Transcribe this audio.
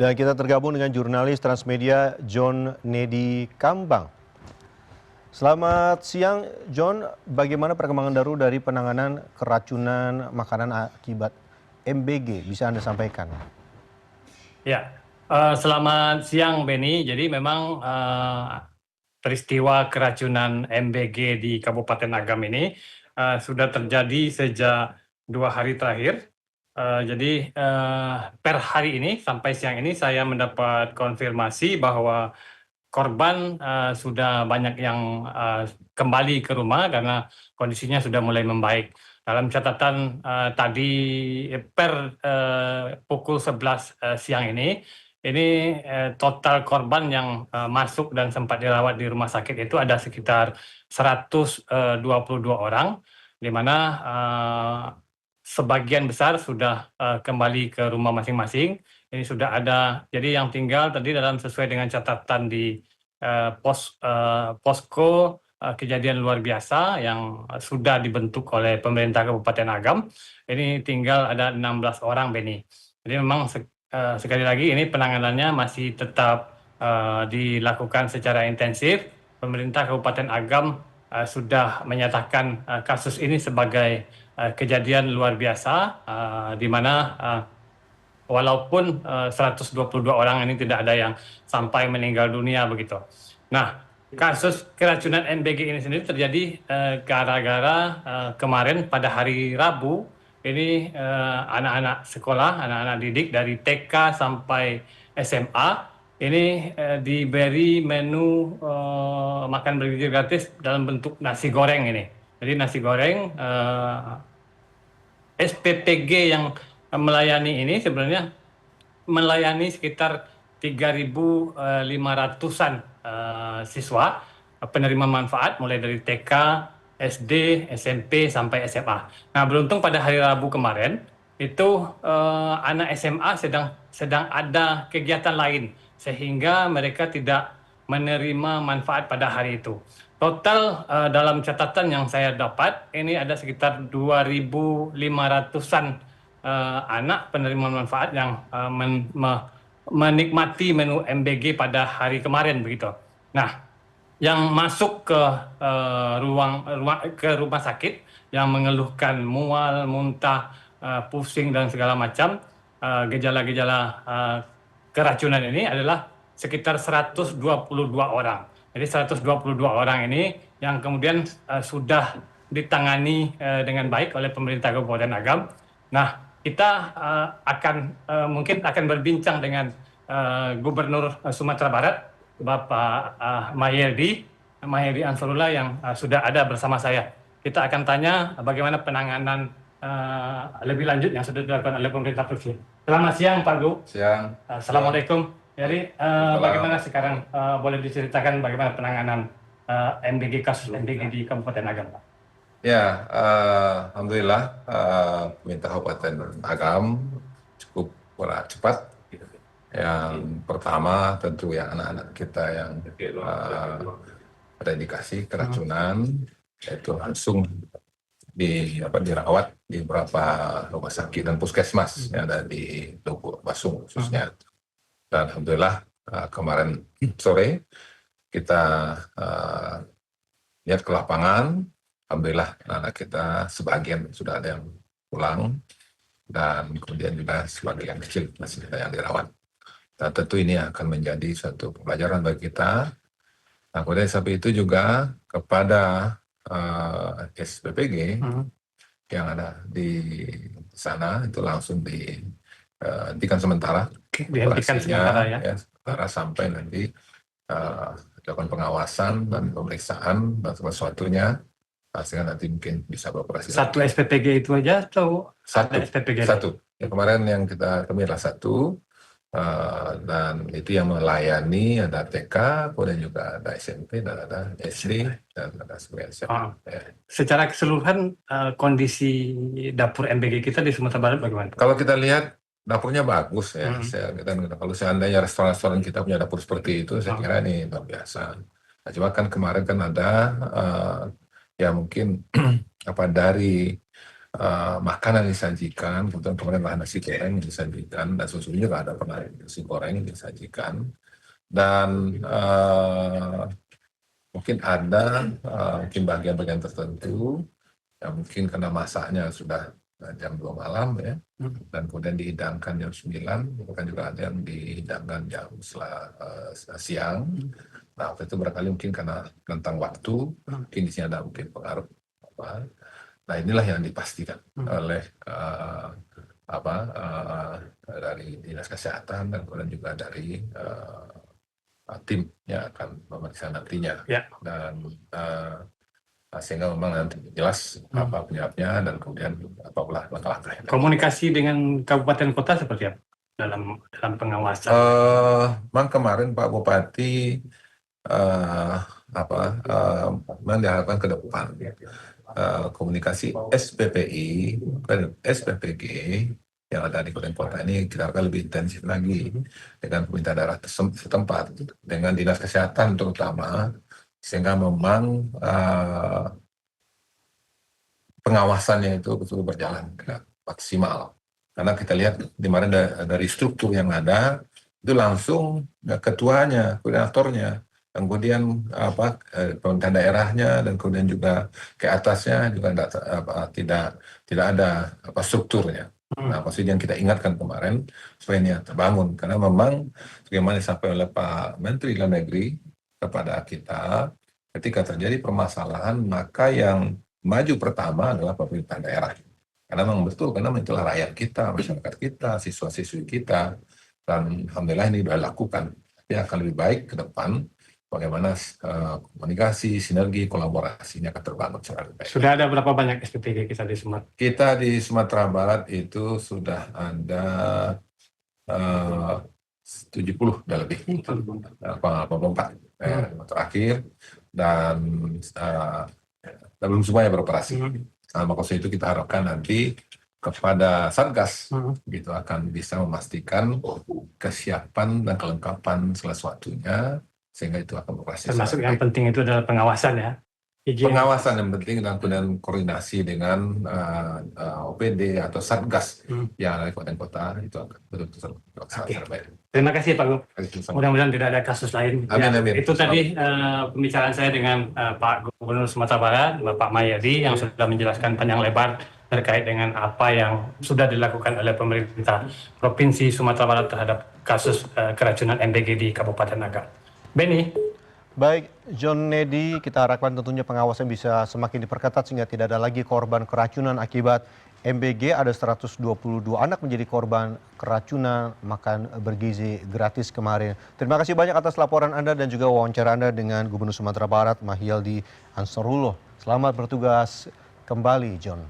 Dan kita tergabung dengan jurnalis Transmedia John Nedi Kambang. Selamat siang John, bagaimana perkembangan baru dari penanganan keracunan makanan akibat MBG? Bisa Anda sampaikan? Ya, selamat siang Benny. Jadi memang peristiwa keracunan MBG di Kabupaten Agam ini sudah terjadi sejak 2 hari terakhir. Jadi per hari ini sampai siang ini saya mendapat konfirmasi bahwa korban sudah banyak yang kembali ke rumah karena kondisinya sudah mulai membaik. Dalam catatan tadi per pukul 11 siang ini total korban yang masuk dan sempat dirawat di rumah sakit itu ada sekitar 122 orang, di mana sebagian besar sudah kembali ke rumah masing-masing. Ini sudah ada, jadi yang tinggal tadi sesuai dengan catatan di posko kejadian luar biasa yang sudah dibentuk oleh pemerintah Kabupaten Agam. Ini tinggal ada 16 orang, Benny. Jadi memang sekali lagi ini penanganannya masih tetap dilakukan secara intensif. Pemerintah Kabupaten Agam sudah menyatakan kasus ini sebagai kejadian luar biasa, di mana walaupun 122 orang ini tidak ada yang sampai meninggal dunia begitu. Nah, kasus keracunan MBG ini sendiri terjadi gara-gara kemarin pada hari Rabu ini anak-anak sekolah, anak-anak didik dari TK sampai SMA ini diberi menu makan bergizi gratis dalam bentuk nasi goreng ini. Jadi nasi goreng SPPG yang melayani ini sebenarnya melayani sekitar 3.500-an siswa penerima manfaat mulai dari TK, SD, SMP sampai SMA. Nah, beruntung pada hari Rabu kemarin itu anak SMA sedang ada kegiatan lain sehingga mereka tidak menerima manfaat pada hari itu. Total dalam catatan yang saya dapat ini ada sekitar 2.500-an anak penerima manfaat yang menikmati menu MBG pada hari kemarin begitu. Nah, yang masuk ke rumah sakit yang mengeluhkan mual, muntah, pusing dan segala macam gejala-gejala keracunan ini adalah sekitar 122 orang. Jadi 122 orang ini yang kemudian sudah ditangani dengan baik oleh pemerintah Kabupaten Agam. Nah, kita mungkin akan berbincang dengan Gubernur Sumatera Barat, Bapak Mahyerdi Ansarullah yang sudah ada bersama saya. Kita akan tanya bagaimana penanganan lebih lanjut yang sudah dilakukan oleh pemerintah provinsi. Selamat siang Pak Gu. Siang. Assalamualaikum. Jadi bagaimana sekarang boleh diceritakan bagaimana penanganan kasus MBG di Kabupaten Agam, Pak? Ya, alhamdulillah pemerintah Kabupaten Agam cukup cepat. Yang pertama tentu yang anak-anak kita yang ada indikasi keracunan itu langsung dirawat di beberapa rumah sakit dan puskesmas yang ada di Lubuk Basung khususnya. Dan alhamdulillah kemarin sore kita lihat ke lapangan, alhamdulillah anak kita sebagian sudah ada yang pulang dan kemudian juga sebagian kecil masih ada yang dirawat. Dan tentu ini akan menjadi satu pembelajaran bagi kita. Nah, kemudian sampai itu juga kepada SPPG yang ada di sana itu langsung dihentikan sementara. Dihentikan sementara ya. Sementara sampai nanti dilakukan pengawasan dan pemeriksaan dan sesuatunya sehingga nanti mungkin bisa beroperasi. Satu SPPG itu aja atau satu. Ya, kemarin yang kami adalah satu. Dan itu yang melayani ada TK, kemudian juga ada SMP dan ada SD dan ada SMA. Secara keseluruhan kondisi dapur MBG kita di Sumatera Barat bagaimana? Kalau kita lihat dapurnya bagus ya. Kalau seandainya restoran-restoran kita punya dapur seperti itu, saya kira ini luar biasa. Nah, cuma kan kemarin kan ada ya mungkin dari makanan disajikan, kemudian kemarin ada nasi goreng yang disajikan, dan susunya juga ada pernah nasi goreng yang disajikan, dan mungkin ada mungkin bagian-bagian tertentu yang mungkin karena masaknya sudah jam 2 malam ya, dan kemudian dihidangkan jam 9, bahkan juga ada yang dihidangkan jam siang. Nah, waktu itu barangkali mungkin karena rentang waktu, mungkin di sini ada mungkin pengaruh apa. Nah, inilah yang dipastikan oleh dari Dinas Kesehatan dan kemudian juga dari tim yang akan memeriksa nantinya. Ya. Dan sehingga memang nanti jelas apa penyebabnya dan kemudian apalah langkah-langkah. Komunikasi dengan kabupaten kota seperti apa dalam pengawasan? Memang kemarin Pak Bupati memang diharapkan ke depan komunikasi SPPI dan SPPG yang ada di Kabupaten Kota ini kita akan lebih intensif lagi dengan pemerintah daerah setempat, dengan Dinas Kesehatan terutama, sehingga memang pengawasannya itu betul berjalan maksimal. Karena kita lihat dimana dari struktur yang ada itu langsung ketuanya, koordinatornya, kemudian pemerintah daerahnya, dan kemudian juga ke atasnya juga tidak ada strukturnya. Nah, pasti yang kita ingatkan kemarin supaya ini terbangun, karena memang bagaimana disampaikan oleh Pak Menteri Dalam Negeri kepada kita, ketika terjadi permasalahan maka yang maju pertama adalah pemerintah daerah. Karena memang betul, karena itulah rakyat kita, masyarakat kita, siswa-siswi kita, dan alhamdulillah ini sudah dilakukan. Tapi akan lebih baik ke depan bagaimana komunikasi, sinergi, kolaborasinya akan terbangun secara lebih baik. Sudah ada berapa banyak SPPG kita di Sumatera? Kita di Sumatera Barat itu sudah ada 70 udah lebih, 84 terakhir, dan belum semuanya beroperasi. Maksudnya itu kita harapkan nanti kepada Satgas gitu akan bisa memastikan kesiapan dan kelengkapan segala sesuatunya sehingga itu akan beroperasi. Termasuk yang penting itu adalah pengawasan ya. Pengawasan yang penting dan kemudian koordinasi dengan OPD atau Satgas yang ada di Kabupaten Kota itu akan betul-betul terbaik. Terima kasih Pak Gub. Mudah-mudahan tidak ada kasus lain. Amin. Itu tadi pembicaraan saya dengan Pak Gubernur Sumatera Barat, Bapak Mayadi, yang sudah menjelaskan panjang lebar terkait dengan apa yang sudah dilakukan oleh pemerintah Provinsi Sumatera Barat terhadap kasus keracunan MBG di Kabupaten Naga. Benny. Baik, John Nedi, kita harapkan tentunya pengawasan bisa semakin diperketat sehingga tidak ada lagi korban keracunan akibat MBG. Ada 122 anak menjadi korban keracunan makan bergizi gratis kemarin. Terima kasih banyak atas laporan Anda dan juga wawancara Anda dengan Gubernur Sumatera Barat, Mahyildi Ansarullah. Selamat bertugas kembali, John.